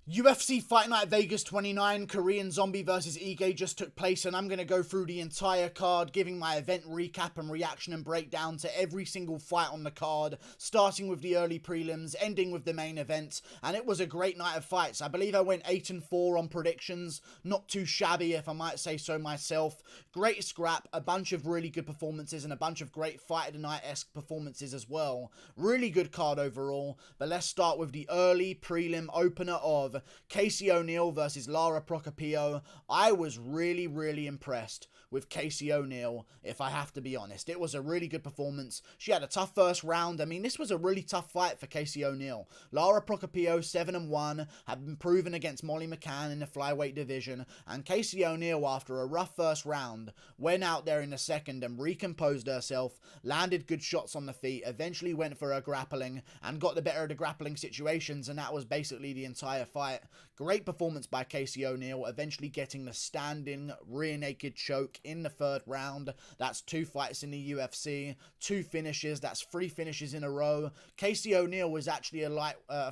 UFC Fight Night Vegas 29, Korean Zombie vs Ige just took place, and I'm going to go through the entire card, giving my event recap and reaction and breakdown to every single fight on the card, starting with the early prelims, ending with the main event, and it was a great night of fights. I believe I went 8-4 on predictions, not too shabby if I might say so myself. Great scrap, a bunch of really good performances, and a bunch of great Fight of the Night-esque performances as well. Really good card overall, but let's start with the early prelim opener of Casey O'Neill versus Lara Procopio. I was really impressed with Casey O'Neill, if I have to be honest. It was a really good performance. She had a tough first round. I mean, this was a really tough fight for Casey O'Neill. Lara Procopio, 7-1, had been proven against Molly McCann in the flyweight division, and Casey O'Neill, after a rough first round, went out there in the second and recomposed herself, landed good shots on the feet, eventually went for her grappling, and got the better of the grappling situations, and that was basically the entire fight. Great performance by Casey O'Neill, eventually getting the standing rear naked choke in the third round. That's 2 fights in the UFC, 2 finishes, that's 3 finishes in a row. Casey O'Neill was actually a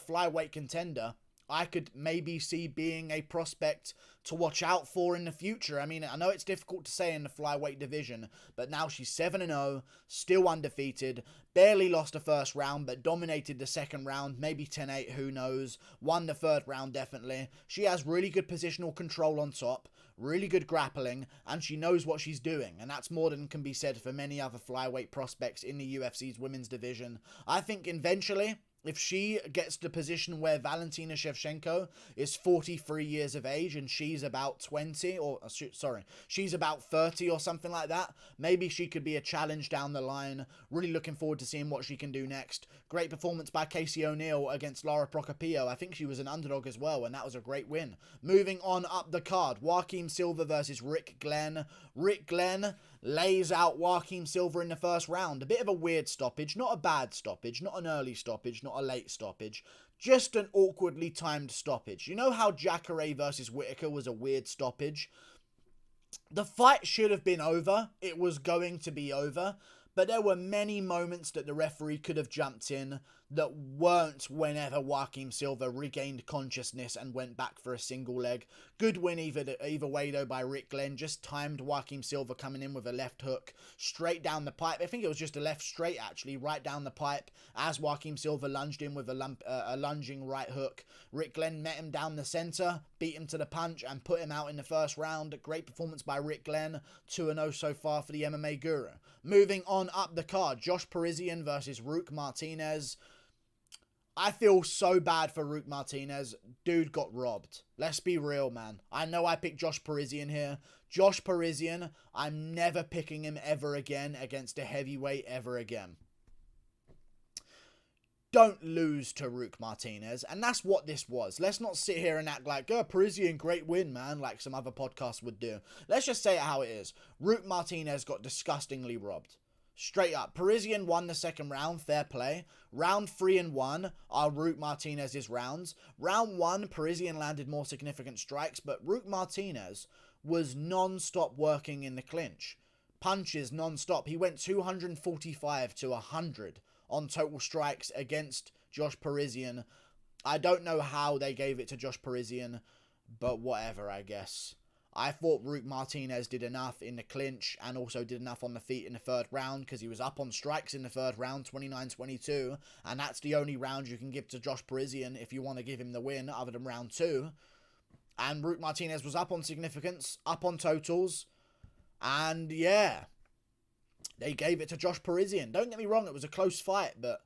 flyweight contender I could maybe see being a prospect to watch out for in the future. I mean, I know it's difficult to say in the flyweight division, but now she's 7-0, still undefeated, barely lost the first round, but dominated the second round, maybe 10-8, who knows, won the third round definitely. She has really good positional control on top, really good grappling, and she knows what she's doing, and that's more than can be said for many other flyweight prospects in the UFC's women's division. I think eventually, if she gets to the position where Valentina Shevchenko is 43 years of age and she's about 20, or she's about 30 or something like that, maybe she could be a challenge down the line. Really looking forward to seeing what she can do next. Great performance by Casey O'Neill against Lara Procopio. I think she was an underdog as well, and that was a great win. Moving on up the card, Joaquim Silva versus Rick Glenn. Rick Glenn lays out Joaquim Silva in the first round. A bit of a weird stoppage, not a bad stoppage, not an early stoppage, not a late stoppage, just an awkwardly timed stoppage. You know how Jacare versus Whitaker was a weird stoppage? The fight should have been over. It was going to be over, but there were many moments that the referee could have jumped in that weren't whenever Joaquim Silva regained consciousness and went back for a single leg. Good win either way though by Rick Glenn. Just timed Joaquim Silva coming in with a left hook straight down the pipe. I think it was just a left straight actually, right down the pipe as Joaquim Silva lunged in with a lunging right hook. Rick Glenn met him down the center, beat him to the punch and put him out in the first round. Great performance by Rick Glenn. 2-0 so far for the MMA Guru. Moving on up the card, Josh Parisian versus Roque Martinez. I feel so bad for Roque Martinez. Dude got robbed. Let's be real, man. I know I picked Josh Parisian here. Josh Parisian, I'm never picking him ever again against a heavyweight ever again. Don't lose to Roque Martinez, and that's what this was. Let's not sit here and act like, Parisian, great win, man, like some other podcasts would do. Let's just say it how it is. Roque Martinez got disgustingly robbed. Straight up. Parisian won the second round, fair play. Round 3 and 1 are Roque Martinez's rounds. Round 1, Parisian landed more significant strikes, but Roque Martinez was non-stop working in the clinch. Punches non-stop. He went 245 to 100 on total strikes against Josh Parisian. I don't know how they gave it to Josh Parisian, but whatever, I guess. I thought Roque Martinez did enough in the clinch and also did enough on the feet in the third round because he was up on strikes in the third round, 29-22, and that's the only round you can give to Josh Parisian if you want to give him the win other than round 2. And Roque Martinez was up on significance, up on totals, and yeah, they gave it to Josh Parisian. Don't get me wrong, it was a close fight, but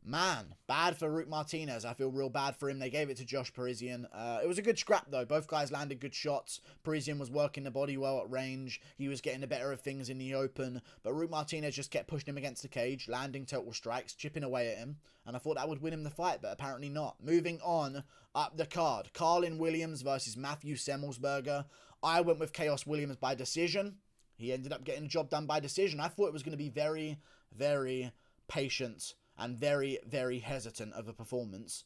man, bad for Roque Martinez. I feel real bad for him. They gave it to Josh Parisian. It was a good scrap, though. Both guys landed good shots. Parisian was working the body well at range. He was getting the better of things in the open. But Roque Martinez just kept pushing him against the cage, landing total strikes, chipping away at him. And I thought that would win him the fight, but apparently not. Moving on up the card. Carlin Williams versus Matthew Semelsberger. I went with Khaos Williams by decision. He ended up getting the job done by decision. I thought it was going to be very, very patient and very, very hesitant of a performance.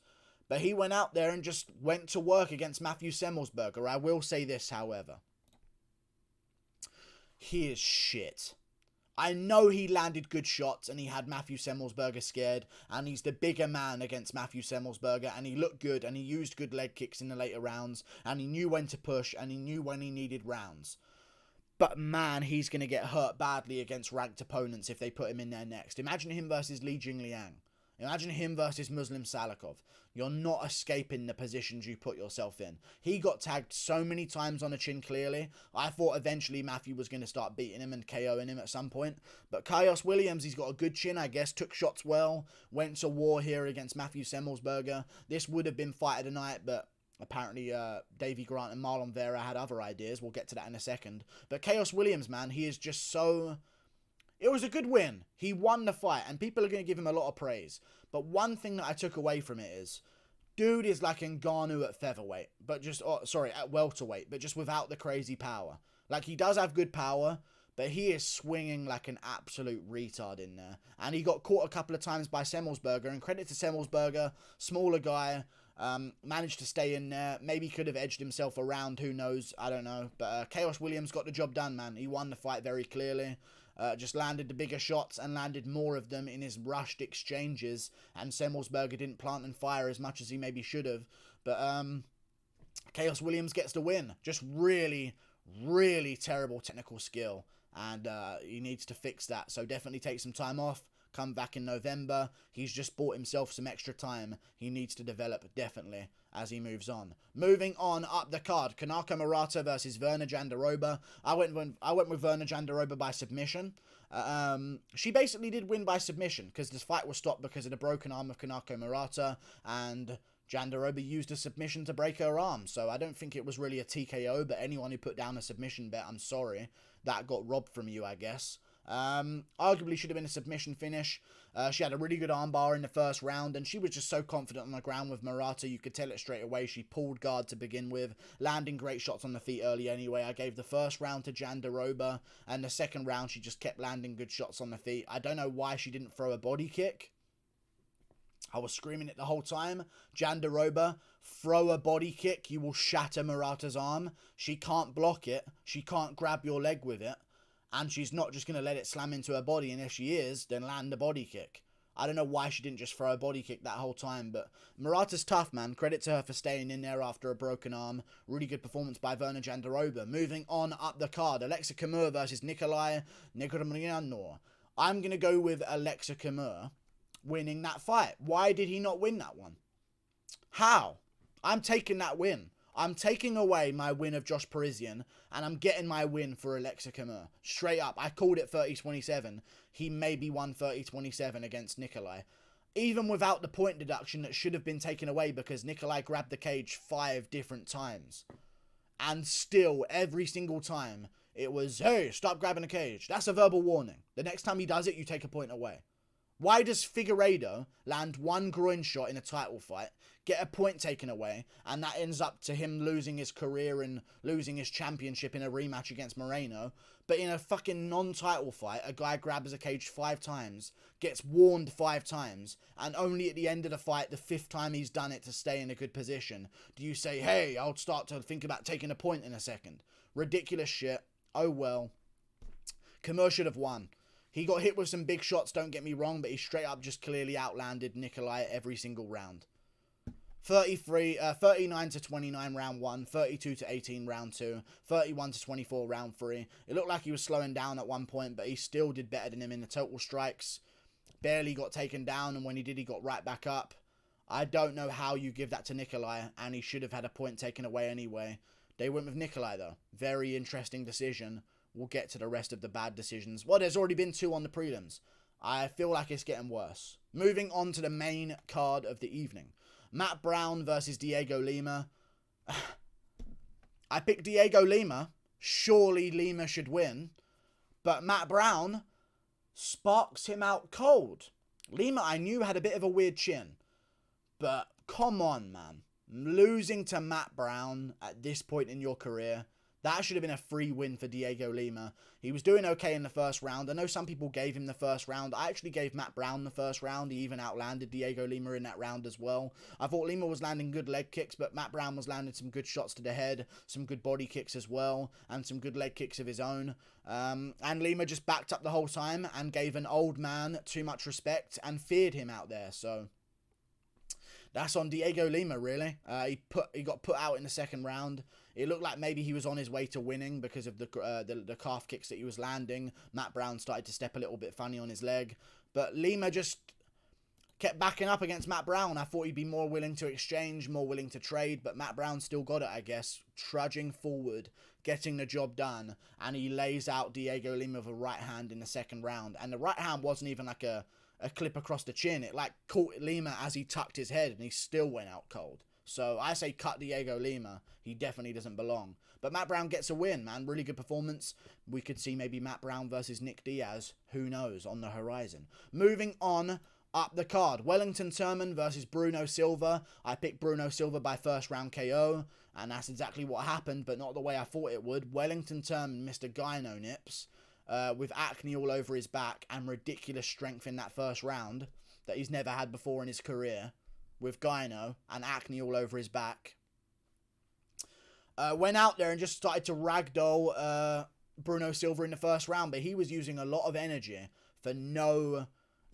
But he went out there and just went to work against Matthew Semelsberger. I will say this, however. He is shit. I know he landed good shots and he had Matthew Semelsberger scared, and he's the bigger man against Matthew Semelsberger, and he looked good and he used good leg kicks in the later rounds, and he knew when to push and he knew when he needed rounds. But man, he's going to get hurt badly against ranked opponents if they put him in there next. Imagine him versus Li Jingliang. Imagine him versus Muslim Salikov. You're not escaping the positions you put yourself in. He got tagged so many times on the chin clearly. I thought eventually Matthew was going to start beating him and KOing him at some point. But Khaos Williams, he's got a good chin, I guess. Took shots well. Went to war here against Matthew Semelsberger. This would have been fight of the night, but apparently Davey Grant and Marlon Vera had other ideas. We'll get to that in a second. But Khaos Williams, man, he is just so... It was a good win. He won the fight, and people are going to give him a lot of praise. But one thing that I took away from it is, dude is like Ngannou at featherweight, but just, at welterweight, but just without the crazy power. Like, he does have good power, but he is swinging like an absolute retard in there. And he got caught a couple of times by Semelsberger, and credit to Semelsberger, smaller guy, managed to stay in there. Maybe could have edged himself around, who knows, I don't know. But Khaos Williams got the job done, man. He won the fight very clearly. Just landed the bigger shots and landed more of them in his rushed exchanges, and Semelsberger didn't plant and fire as much as he maybe should have. But Khaos Williams gets the win. Just really, really terrible technical skill, and he needs to fix that. So definitely take some time off. Come back in November. He's just bought himself some extra time. He needs to develop, definitely, as he moves on. Moving on up the card, Kanaka Murata versus Virna Jandiroba. I went with Virna Jandiroba by submission. She basically did win by submission, because this fight was stopped because of the broken arm of Kanaka Murata, and Jandiroba used a submission to break her arm. So I don't think it was really a TKO, but anyone who put down a submission bet, I'm sorry. That got robbed from you, I guess. Arguably should have been a submission finish. She had a really good armbar in the first round, and she was just so confident on the ground with Murata. You could tell it straight away. She pulled guard to begin with, landing great shots on the feet early anyway. I gave the first round to Jandiroba, and the second round she just kept landing good shots on the feet. I don't know why she didn't throw a body kick. I was screaming it the whole time. Jandiroba, throw a body kick, you will shatter Murata's arm. She can't block it. She can't grab your leg with it. And she's not just going to let it slam into her body, and if she is, then land a body kick. I don't know why she didn't just throw a body kick that whole time, but Murata's tough, man. Credit to her for staying in there after a broken arm. Really good performance by Virna Jandiroba. Moving on up the card, Aleksa Camur versus Negumereanau. I'm going to go with Aleksa Camur winning that fight. Why did he not win that one? How? I'm taking that win. I'm taking away my win of Josh Parisian, and I'm getting my win for Aleksa Camur. Straight up, I called it 30-27. He maybe won 30-27 against Nikolai. Even without the point deduction that should have been taken away because Nikolai grabbed the cage 5 different times. And still, every single time, it was, hey, stop grabbing the cage. That's a verbal warning. The next time he does it, you take a point away. Why does Figueiredo land one groin shot in a title fight, get a point taken away, and that ends up to him losing his career and losing his championship in a rematch against Moreno? But in a fucking non-title fight, a guy grabs a cage 5 times, gets warned 5 times, and only at the end of the fight, the 5th time he's done it to stay in a good position, do you say, hey, I'll start to think about taking a point in a second. Ridiculous shit. Oh well. Camur should have won. He got hit with some big shots, don't get me wrong, but he straight up just clearly outlanded Nikolai every single round. 39-29 round 1, 32-18 round 2, 31-24 round 3. It looked like he was slowing down at one point, but he still did better than him in the total strikes. Barely got taken down, and when he did, he got right back up. I don't know how you give that to Nikolai, and he should have had a point taken away anyway. They went with Nikolai, though. Very interesting decision. We'll get to the rest of the bad decisions. Well, there's already been 2 on the prelims. I feel like it's getting worse. Moving on to the main card of the evening. Matt Brown versus Dhiego Lima. I picked Dhiego Lima. Surely Lima should win. But Matt Brown sparks him out cold. Lima, I knew, had a bit of a weird chin. But come on, man. Losing to Matt Brown at this point in your career, That should have been a free win for Dhiego Lima. He was doing okay in the first round. I know some people gave him the first round. I actually gave Matt Brown the first round. He even outlanded Dhiego Lima in that round as well. I thought Lima was landing good leg kicks, but Matt Brown was landing some good shots to the head, some good body kicks as well, and some good leg kicks of his own. And Lima just backed up the whole time and gave an old man too much respect and feared him out there. So that's on Dhiego Lima, really. He got put out in the second round. It looked like maybe he was on his way to winning because of the calf kicks that he was landing. Matt Brown started to step a little bit funny on his leg. But Lima just kept backing up against Matt Brown. I thought he'd be more willing to exchange, more willing to trade, but Matt Brown still got it, I guess. Trudging forward, getting the job done, and he lays out Dhiego Lima with a right hand in the second round. And the right hand wasn't even like a clip across the chin. It like caught Lima as he tucked his head, and he still went out cold. So I say cut Dhiego Lima. He definitely doesn't belong. But Matt Brown gets a win, man. Really good performance. We could see maybe Matt Brown versus Nick Diaz. Who knows, on the horizon. Moving on up the card. Wellington Turman versus Bruno Silva. I picked Bruno Silva by first round KO. And that's exactly what happened, but not the way I thought it would. Wellington Turman missed a gyno nips with acne all over his back and ridiculous strength in that first round that he's never had before in his career. With gyno and acne all over his back. Went out there and just started to ragdoll Bruno Silva in the first round, but he was using a lot of energy for no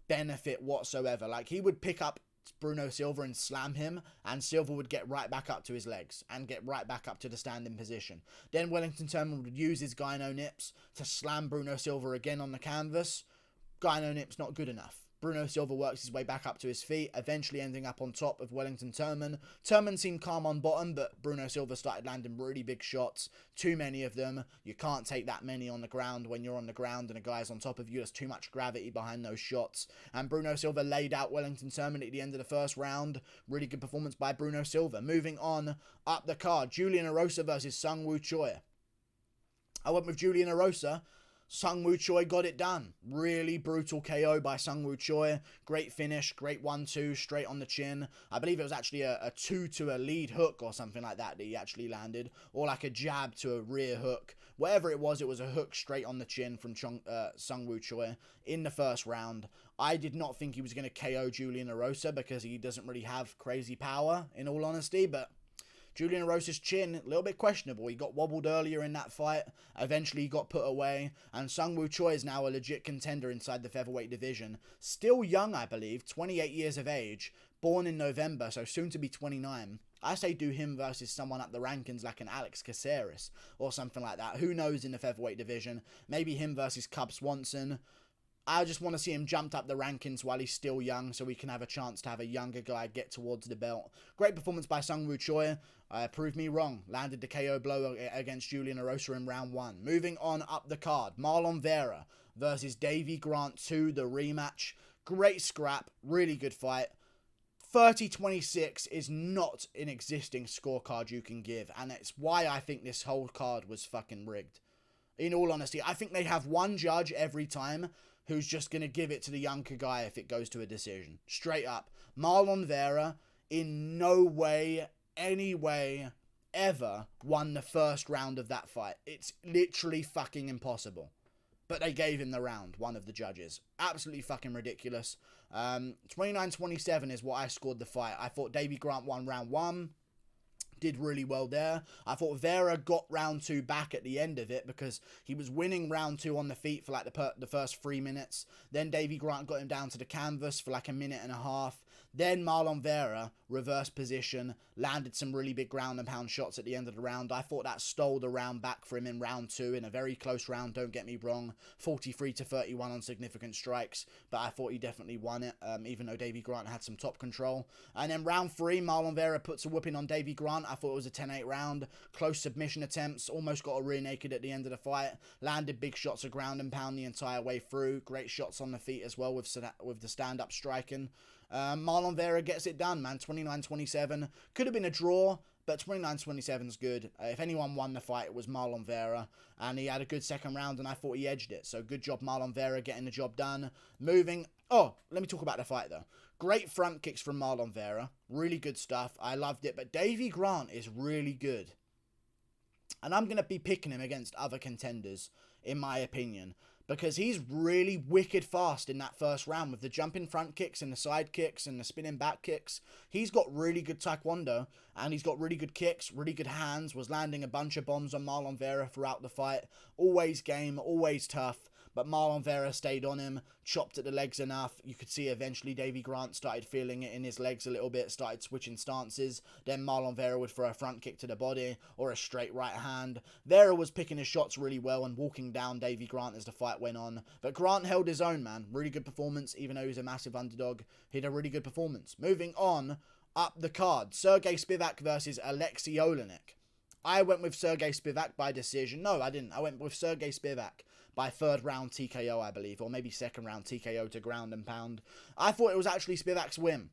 benefit whatsoever. Like, he would pick up Bruno Silva and slam him, and Silva would get right back up to his legs and get right back up to the standing position. Then Wellington Turman would use his gyno nips to slam Bruno Silva again on the canvas. Gyno nips not good enough. Bruno Silva works his way back up to his feet, eventually ending up on top of Wellington Turman. Turman seemed calm on bottom, but Bruno Silva started landing really big shots. Too many of them. You can't take that many on the ground when you're on the ground and a guy's on top of you. There's too much gravity behind those shots. And Bruno Silva laid out Wellington Turman at the end of the first round. Really good performance by Bruno Silva. Moving on up the card, Julian Erosa versus Seung Choi. I went with Julian Erosa. Seung Choi got it done. Really brutal KO by Seung Choi. Great finish, great 1-2, straight on the chin. I believe it was actually a 2 to a lead hook or something like that he actually landed. Or like a jab to a rear hook. Whatever it was a hook straight on the chin from Seung Choi in the first round. I did not think he was going to KO Julian Erosa because he doesn't really have crazy power, in all honesty, but Julian Erosa's chin, a little bit questionable. He got wobbled earlier in that fight. Eventually, he got put away. And Seung Choi is now a legit contender inside the featherweight division. Still young, I believe. 28 years of age. Born in November, so soon to be 29. I say do him versus someone up the rankings like an Alex Caceres or something like that. Who knows in the featherweight division? Maybe him versus Cub Swanson. I just want to see him jumped up the rankings while he's still young so we can have a chance to have a younger guy get towards the belt. Great performance by Seung Choi. Proved me wrong. Landed the KO blow against Julian Erosa in round 1. Moving on up the card. Marlon Vera versus Davey Grant 2, the rematch. Great scrap. Really good fight. 30-26 is not an existing scorecard you can give. And it's why I think this whole card was fucking rigged. In all honesty, I think they have one judge every time who's just going to give it to the younger guy if it goes to a decision. Straight up. Marlon Vera, in no way, any way, ever won the first round of that fight. It's literally fucking impossible. But they gave him the round, one of the judges. Absolutely fucking ridiculous. 29-27 is what I scored the fight. I thought Davey Grant won round 1. Did really well there. I thought Vera got round 2 back at the end of it because he was winning round 2 on the feet for like the first 3 minutes. Then Davey Grant got him down to the canvas for like a minute and a half. Then Marlon Vera, reverse position, landed some really big ground and pound shots at the end of the round. I thought that stole the round back for him in round 2 in a very close round, don't get me wrong. 43-31 on significant strikes, but I thought he definitely won it, even though Davey Grant had some top control. And then round 3, Marlon Vera puts a whooping on Davey Grant. I thought it was a 10-8 round. Close submission attempts, almost got a rear naked at the end of the fight. Landed big shots of ground and pound the entire way through. Great shots on the feet as well with the stand-up striking. Marlon Vera gets it done, man. 29-27. Could have been a draw, but 29-27 is good. If anyone won the fight, it was Marlon Vera, and he had a good second round, and I thought he edged it. So good job, Marlon Vera, getting the job done. Moving. Oh, let me talk about the fight, though. Great front kicks from Marlon Vera. Really good stuff. I loved it, but Davey Grant is really good. And I'm going to be picking him against other contenders, in my opinion, because he's really wicked fast in that first round with the jumping front kicks and the side kicks and the spinning back kicks. He's got really good taekwondo, and he's got really good kicks, really good hands, was landing a bunch of bombs on Marlon Vera throughout the fight. Always game, always tough. But Marlon Vera stayed on him, chopped at the legs enough. You could see eventually Davey Grant started feeling it in his legs a little bit, started switching stances. Then Marlon Vera would throw a front kick to the body or a straight right hand. Vera was picking his shots really well and walking down Davey Grant as the fight went on. But Grant held his own, man. Really good performance, even though he was a massive underdog. He had a really good performance. Moving on up the card, Sergei Spivak versus Aleksei Oleinik. I went with Sergei Spivak by decision. No, I didn't. I went with Sergei Spivak by third round TKO, I believe, or maybe second round TKO to ground and pound. I thought it was actually Spivak's win,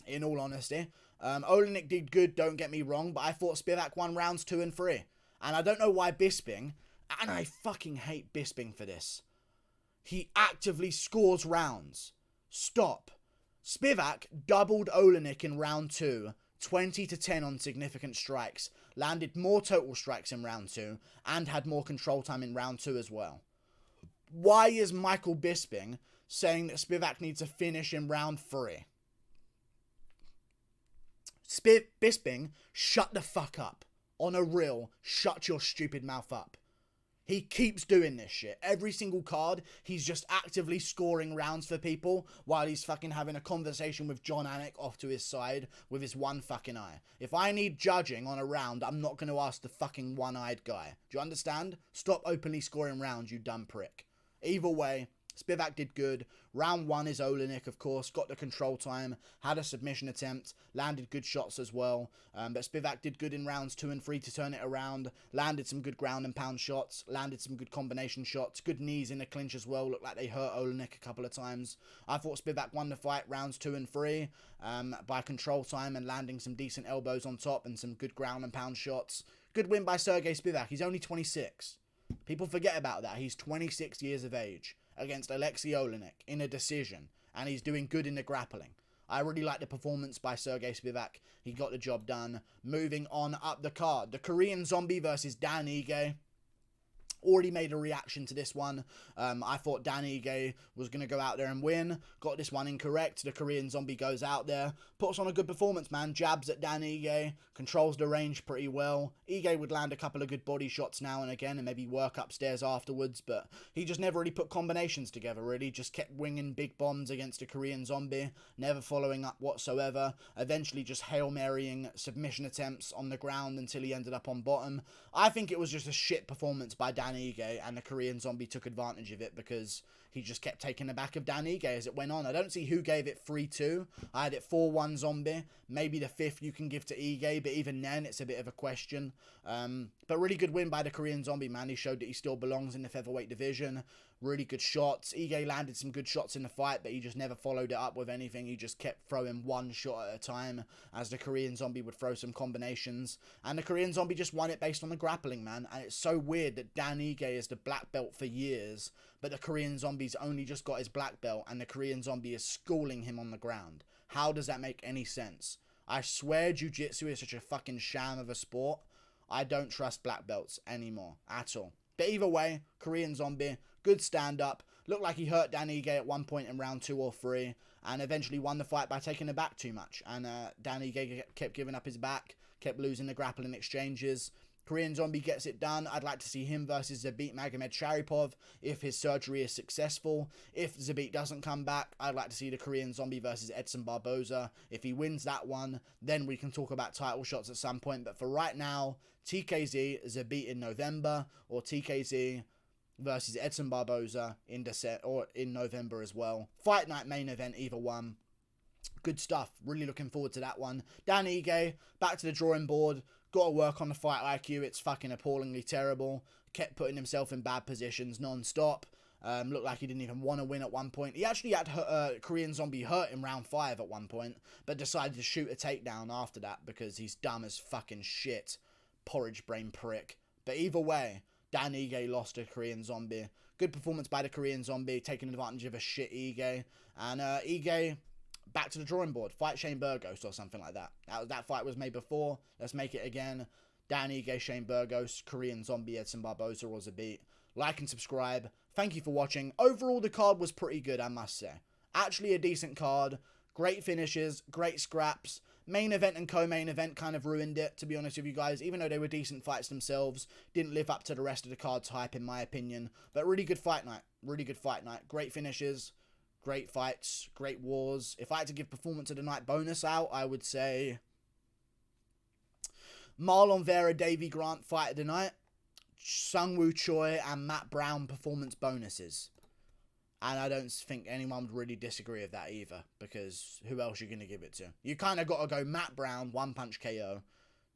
in all honesty. Oleinik did good, don't get me wrong, but I thought Spivak won rounds 2 and 3. And I don't know why Bisping, and I fucking hate Bisping for this, he actively scores rounds. Stop. Spivak doubled Oleinik in round 2, 20-10 on significant strikes, landed more total strikes in round 2, and had more control time in round 2 as well. Why is Michael Bisping saying that Spivak needs to finish in round 3? Bisping, shut the fuck up. On a real, shut your stupid mouth up. He keeps doing this shit. Every single card, he's just actively scoring rounds for people while he's fucking having a conversation with Jon Anik off to his side with his one fucking eye. If I need judging on a round, I'm not going to ask the fucking one-eyed guy. Do you understand? Stop openly scoring rounds, you dumb prick. Either way, Spivak did good. Round 1 is Oleinik, of course. Got the control time. Had a submission attempt. Landed good shots as well. But Spivak did good in rounds 2 and 3 to turn it around. Landed some good ground and pound shots. Landed some good combination shots. Good knees in the clinch as well. Looked like they hurt Oleinik a couple of times. I thought Spivak won the fight rounds 2 and 3 by control time and landing some decent elbows on top and some good ground and pound shots. Good win by Sergei Spivak. He's only 26. People forget about that. He's 26 years of age against Aleksei Oleinik in a decision, and he's doing good in the grappling. I really like the performance by Sergei Spivak. He got the job done. Moving on up the card, the Korean Zombie versus Dan Ige. Already made a reaction to this one. I thought Dan Ige was going to go out there and win. Got this one incorrect. The Korean Zombie goes out there, puts on a good performance, man. Jabs at Dan Ige, controls the range pretty well. Ige would land a couple of good body shots now and again and maybe work upstairs afterwards, but he just never really put combinations together, really. Just kept winging big bombs against the Korean Zombie, never following up whatsoever. Eventually just Hail Marying submission attempts on the ground until he ended up on bottom. I think it was just a shit performance by Dan Ige, and the Korean Zombie took advantage of it because he just kept taking the back of Dan Ige as it went on. I don't see who gave it 3-2. I had it 4-1 Zombie. Maybe the 5th you can give to Ige, but even then it's a bit of a question. But really good win by the Korean Zombie, man. He showed that he still belongs in the featherweight division. Really good shots. Ige landed some good shots in the fight, but he just never followed it up with anything. He just kept throwing one shot at a time as the Korean Zombie would throw some combinations. And the Korean Zombie just won it based on the grappling, man. And it's so weird that Dan Ige is the black belt for years, but the Korean Zombie's only just got his black belt, and the Korean Zombie is schooling him on the ground. How does that make any sense? I swear jiu-jitsu is such a fucking sham of a sport. I don't trust black belts anymore, at all. But either way, Korean Zombie, good stand-up. Looked like he hurt Dan Ige at one point in round 2 or 3, and eventually won the fight by taking the back too much. And Dan Ige kept giving up his back, kept losing the grappling exchanges. Korean Zombie gets it done. I'd like to see him versus Zabit Magomedsharipov if his surgery is successful. If Zabit doesn't come back, I'd like to see the Korean Zombie versus Edson Barboza. If he wins that one, then we can talk about title shots at some point. But for right now, TKZ, Zabit in November, or TKZ versus Edson Barboza in November as well. Fight night main event, either one. Good stuff. Really looking forward to that one. Dan Ige, back to the drawing board. Got to work on the fight IQ. It's fucking appallingly terrible. Kept putting himself in bad positions non-stop. Looked like he didn't even want to win at one point. He actually had Korean Zombie hurt in round 5 at one point, but decided to shoot a takedown after that because he's dumb as fucking shit. Porridge brain prick. But either way, Dan Ige lost to Korean Zombie. Good performance by the Korean Zombie, taking advantage of a shit Ige. And Ige, back to the drawing board. Fight Shane Burgos or something like that. That fight was made before. Let's make it again. Dan Ige, Shane Burgos, Korean Zombie, Edson Barboza, was a beat. Like and subscribe. Thank you for watching. Overall, the card was pretty good, I must say. Actually a decent card. Great finishes, great scraps. Main event and co-main event kind of ruined it, to be honest with you guys. Even though they were decent fights themselves, didn't live up to the rest of the card's hype, in my opinion. But really good fight night. Really good fight night. Great finishes, great fights, great wars. If I had to give performance of the night bonus out, I would say Marlon Vera, Davey Grant fight of the night. Seung Choi and Matt Brown performance bonuses. And I don't think anyone would really disagree with that either, because who else are you going to give it to? You kind of got to go Matt Brown, one-punch KO.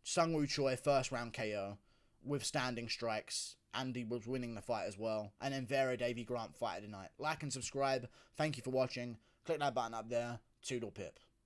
Seung Choi, first-round KO, with standing strikes, and he was winning the fight as well. And then Vera, Davey Grant fight of the night. Like and subscribe. Thank you for watching. Click that button up there. Toodle pip.